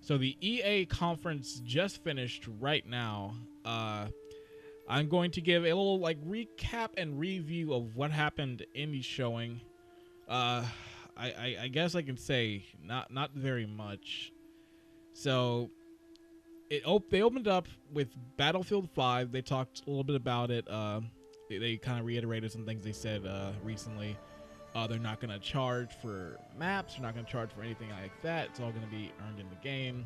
So the EA conference just finished right now. I'm going to give a little like recap and review of what happened in the showing. I guess I can say not very much. So they opened up with Battlefield 5. They talked a little bit about it. They kind of reiterated some things they said recently. They're not going to charge for maps. They're not going to charge for anything like that. It's all going to be earned in the game.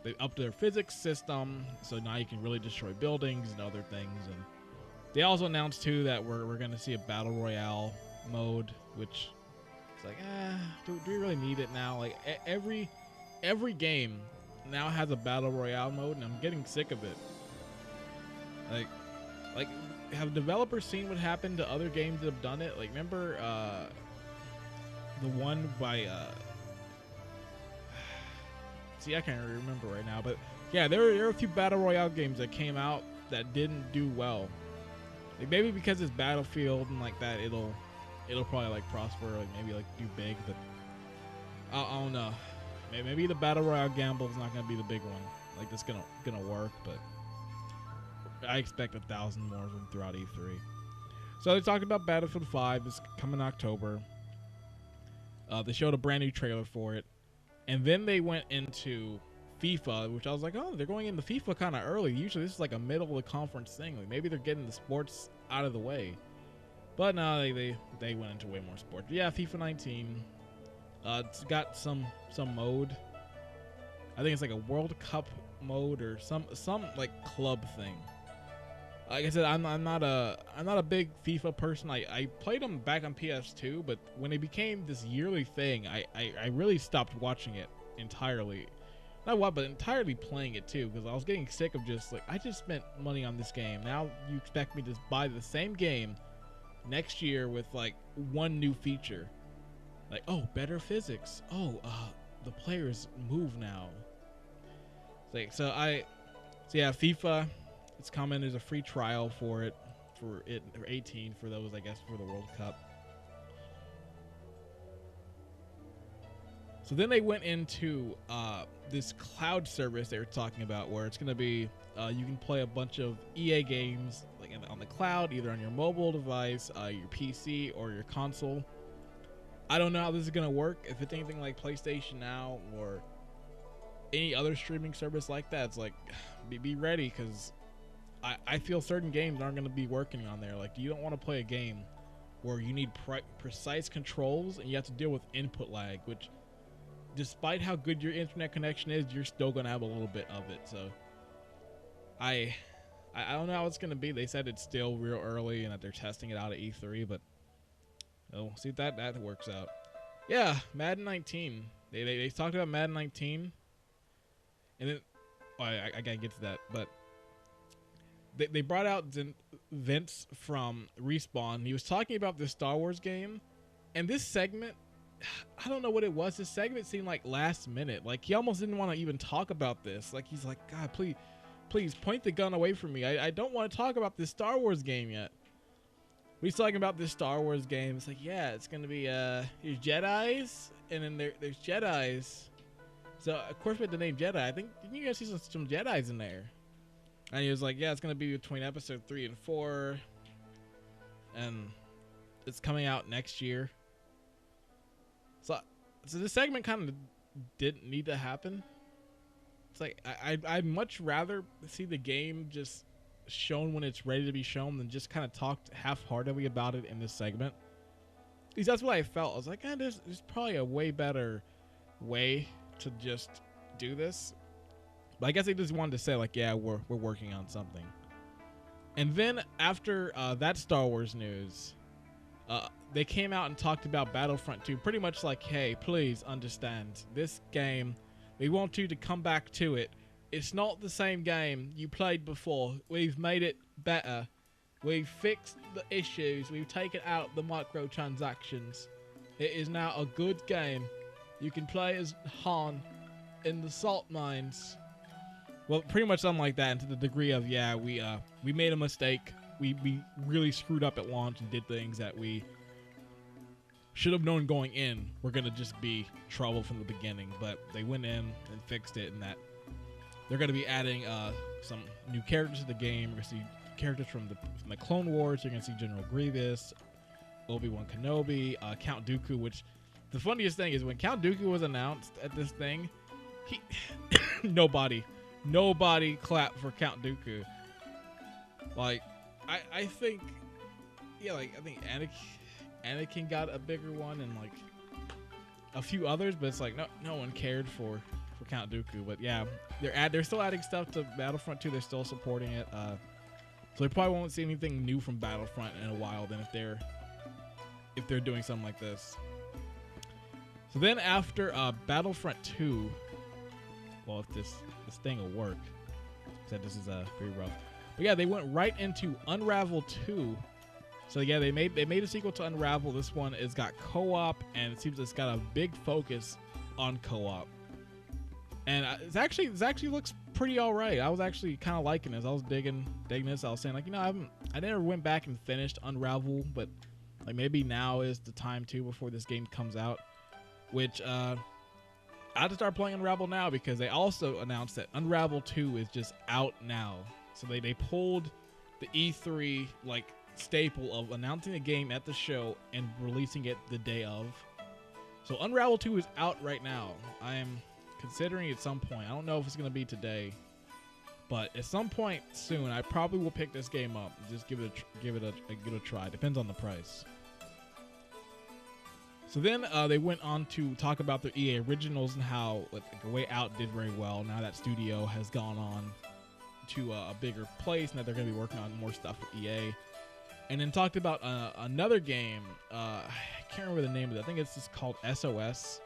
They upped their physics system, so now you can really destroy buildings and other things. And they also announced too that we're going to see a battle royale mode, which it's like, do we really need it now? Like every game now has a battle royale mode, and I'm getting sick of it. Like, have developers seen what happened to other games that have done it? Like, remember the one by see, I can't remember right now, but yeah, there are a few battle royale games that came out that didn't do well. Like maybe because it's Battlefield and like that, it'll probably like prosper, like maybe like do big, but I don't know. Maybe the battle royale gamble is not gonna be the big one. Like that's gonna work, but I expect 1,000 more of them throughout E3. So they talked about Battlefield 5 is coming October. They showed a brand new trailer for it, and then they went into FIFA, which I was like, oh, they're going into FIFA kind of early. Usually this is like a middle of the conference thing. Like maybe they're getting the sports out of the way, but no, they went into way more sports. But yeah, FIFA 19. It's got some mode. I think it's like a World Cup mode or some like club thing. Like I said, I'm not a big FIFA person. I played them back on PS2, but when it became this yearly thing, I really stopped watching it entirely. Not what, but entirely playing it too, because I was getting sick of just like, I just spent money on this game. Now you expect me to buy the same game next year with like one new feature. Like, oh, better physics. Oh, the players move now. Like, so yeah, FIFA, it's coming. There's a free trial for 18 for those, I guess, for the World Cup. So then they went into this cloud service they were talking about, where it's going to be you can play a bunch of EA games like on the cloud, either on your mobile device, your PC, or your console. I don't know how this is going to work. If it's anything like PlayStation Now or any other streaming service like that, it's like, be ready, because I feel certain games aren't going to be working on there. Like, you don't want to play a game where you need precise controls and you have to deal with input lag, which, despite how good your internet connection is, you're still going to have a little bit of it. So, I don't know how it's going to be. They said it's still real early and that they're testing it out at E3, but oh, see if that works out. Yeah, Madden 19. They talked about Madden 19, and then I gotta get to that, but they brought out Vince from Respawn. He was talking about the Star Wars game, and this segment, I don't know what it was. This segment seemed like last minute. Like he almost didn't want to even talk about this. Like he's like, God, please point the gun away from me. I don't want to talk about this Star Wars game yet. He's talking about this Star Wars game. It's like, yeah, it's gonna be there's Jedis, and then there's Jedis. So of course with the name Jedi, I think, didn't you guys see some Jedis in there? And he was like, yeah, it's gonna be between episode 3 and 4, and it's coming out next year. So this segment kind of didn't need to happen. It's like I'd much rather see the game just shown when it's ready to be shown than just kind of talked half-heartedly about it in this segment. Because that's what I felt. I was like, there's probably a way better way to just do this. But I guess they just wanted to say like, yeah, we're working on something. And then after that Star Wars news, they came out and talked about Battlefront 2, pretty much like, hey, please understand, this game, we want you to come back to it. It's not the same game you played before. We've made it better. We've fixed the issues. We've taken out the microtransactions. It is now a good game. You can play as Han in the salt mines. Well, pretty much something like that, and to the degree of, yeah, we made a mistake. We really screwed up at launch and did things that we should have known going in we're gonna just be trouble from the beginning. But they went in and fixed it, and that they're gonna be adding some new characters to the game. We're gonna see characters from the Clone Wars. You're gonna see General Grievous, Obi-Wan Kenobi, Count Dooku. Which the funniest thing is when Count Dooku was announced at this thing, he nobody clapped for Count Dooku. Like I think, yeah, like I think Anakin got a bigger one and like a few others, but it's like no one cared for Count Dooku. But yeah, they're still adding stuff to Battlefront 2. They're still supporting it. So we probably won't see anything new from Battlefront in a while then if they're doing something like this. So then after Battlefront 2, well, if this thing will work, said this is pretty rough. But yeah, they went right into Unravel 2. So yeah, they made a sequel to Unravel. This one has got co-op, and it seems it's got a big focus on co-op. And it actually looks pretty all right. I was actually kind of liking this. I was digging this. I was saying like, I never went back and finished Unravel, but like maybe now is the time too before this game comes out. Which I have to start playing Unravel now because they also announced that Unravel 2 is just out now. So they pulled the E3 like staple of announcing the game at the show and releasing it the day of. So Unravel 2 is out right now. I am considering at some point. I don't know if it's going to be today, but at some point soon, I probably will pick this game up and just give it a try. Depends on the price. So then they went on to talk about their EA Originals and how like, The Way Out did very well. Now that studio has gone on to a bigger place, and that they're going to be working on more stuff with EA. And then talked about another game. I can't remember the name of it. I think it's just called SOS.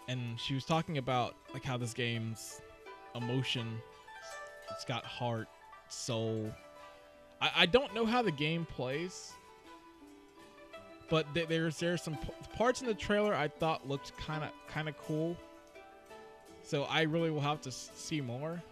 And she was talking about like how this game's emotion, it's got heart, soul. I don't know how the game plays, but there's some parts in the trailer I thought looked kind of cool. So I really will have to see more.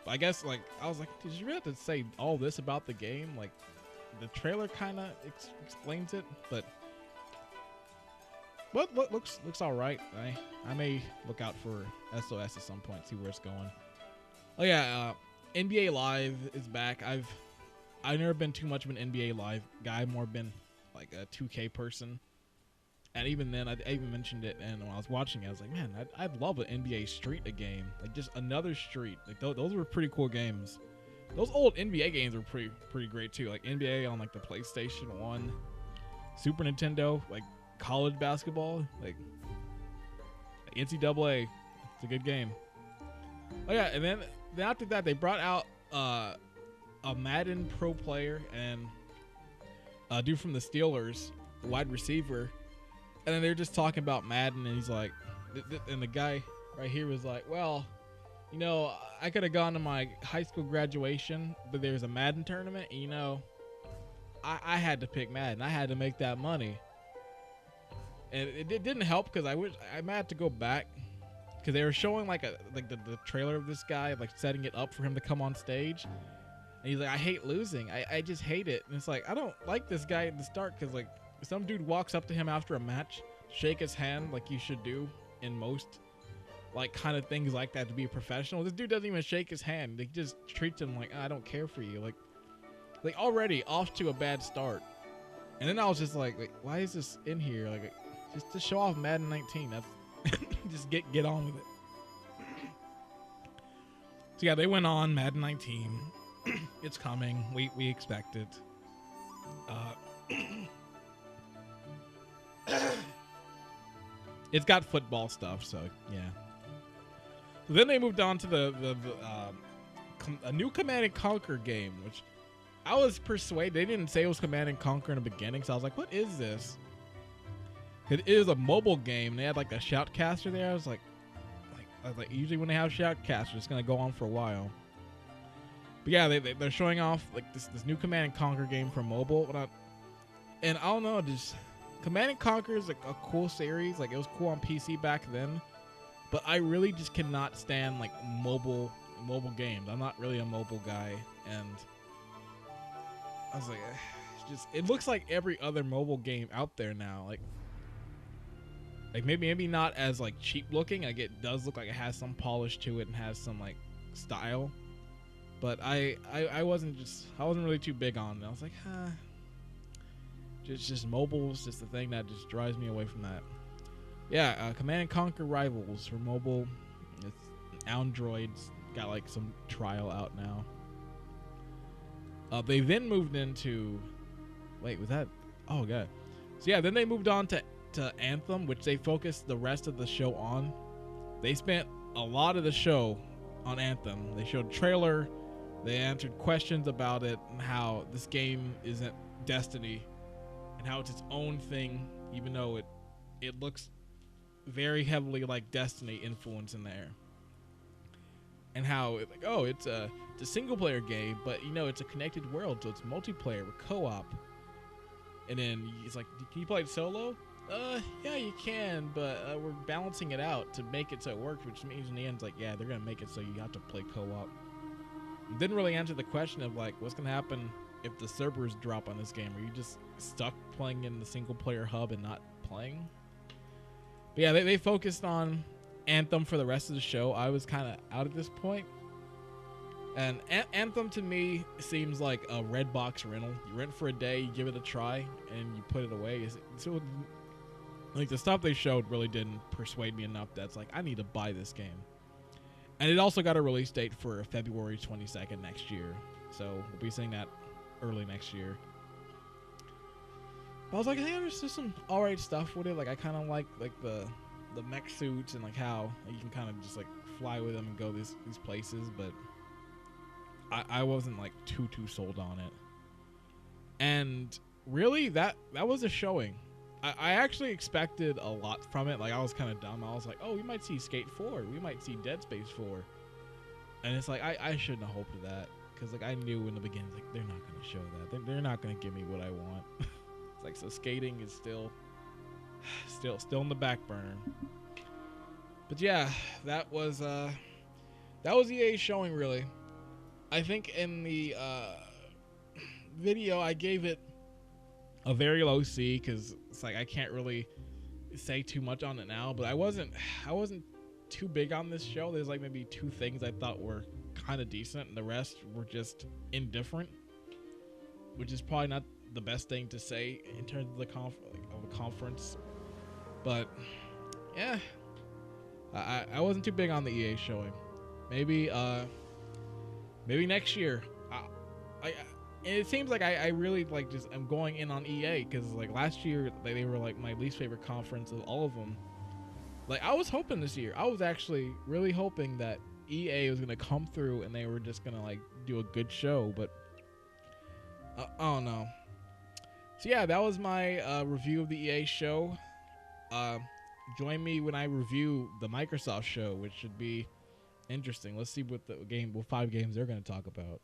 But I guess like I was like, did you really have to say all this about the game? Like the trailer kind of explains it, but looks all right. I may look out for SOS at some point, see where it's going. Oh yeah, NBA Live is back. I've never been too much of an NBA Live guy. I've more been like a 2K person. And even then, I even mentioned it. And when I was watching it, I was like, man, I'd love an NBA Street game. Like just another Street. Like those were pretty cool games. Those old NBA games were pretty great too. Like NBA on like the PlayStation 1, Super Nintendo, like college basketball, like NCAA. It's a good game. Oh yeah, and then after that, they brought out a Madden Pro player and a dude from the Steelers, the wide receiver. And then they're just talking about Madden, and he's like, and the guy right here was like, well, you know, I could have gone to my high school graduation, but there's a Madden tournament, and you know, I had to pick Madden. I had to make that money. And it didn't help because I might have to go back because they were showing like the trailer of this guy like setting it up for him to come on stage, and he's like, I hate losing. I just hate it. And it's like, I don't like this guy at the start because like some dude walks up to him after a match, shake his hand like you should do in most like kind of things like that to be a professional. This dude doesn't even shake his hand. He just treats him like, I don't care for you. Like already off to a bad start. And then I was just like why is this in here? Like just to show off Madden 19. That's just get on with it. So yeah, they went on Madden 19. It's coming. We expect it. It's got football stuff, so yeah. So then they moved on to a new Command and Conquer game, which I was persuaded. They didn't say it was Command and Conquer in the beginning, so I was like, what is this? It is a mobile game. They had like a shoutcaster there. I was like usually when they have shoutcasters, it's gonna go on for a while. But yeah, they're showing off like this new Command and Conquer game for mobile. And I don't know, just Command and Conquer is like a cool series. Like it was cool on PC back then, but I really just cannot stand like mobile games. I'm not really a mobile guy, and I was like, just, it looks like every other mobile game out there now. Like maybe not as like cheap looking. Like it does look like it has some polish to it and has some like style. But I wasn't really too big on it. I was like, just mobile is just the thing that just drives me away from that. Yeah, Command and Conquer Rivals for mobile. It's Android's got like some trial out now. They then moved into, wait, was that? Oh god. So yeah, then they moved on to Anthem, which they focused the rest of the show on. They spent a lot of the show on Anthem. They showed a trailer. They answered questions about it and how this game isn't Destiny and how it's its own thing, even though it looks very heavily like Destiny influence in there. And how it's a single player game, but you know it's a connected world, so it's multiplayer with co-op. And then it's like, can you play it solo? Yeah, you can, but we're balancing it out to make it so it works, which means in the end, it's like, yeah, they're gonna make it so you have to play co-op. Didn't really answer the question of like, what's gonna happen if the servers drop on this game? Are you just stuck playing in the single player hub and not playing? But yeah, they focused on Anthem for the rest of the show. I was kind of out at this point. And Anthem to me seems like a red box rental. You rent for a day, you give it a try, and you put it away. So, like, the stuff they showed really didn't persuade me enough that's like, I need to buy this game. And it also got a release date for February 22nd next year. So we'll be seeing that early next year. But I was like, hey, there's just some alright stuff with it. Like, I kind of like the mech suits and like how you can kind of just like fly with them and go these places. But I wasn't like too sold on it. And really, that was a showing. I actually expected a lot from it. Like, I was kind of dumb. I was like, oh, we might see Skate 4. We might see Dead Space 4. And it's like, I shouldn't have hoped for that. Because, like, I knew in the beginning, like, they're not going to show that. They're not going to give me what I want. It's like, so skating is still in the back burner. But, yeah, that was EA's showing, really. I think in the video, I gave it a very low C because it's like I can't really say too much on it now, but I wasn't too big on this show. There's like maybe 2 things I thought were kind of decent and the rest were just indifferent, which is probably not the best thing to say in terms of the conference. But yeah, I wasn't too big on the EA showing. Maybe next year. And it seems like I really like just I'm going in on EA because like last year they were like my least favorite conference of all of them. Like I was hoping this year, I was actually really hoping that EA was gonna come through and they were just gonna like do a good show, but I don't know. So yeah, that was my review of the EA show. Join me when I review the Microsoft show, which should be interesting. Let's see what 5 games they're gonna talk about.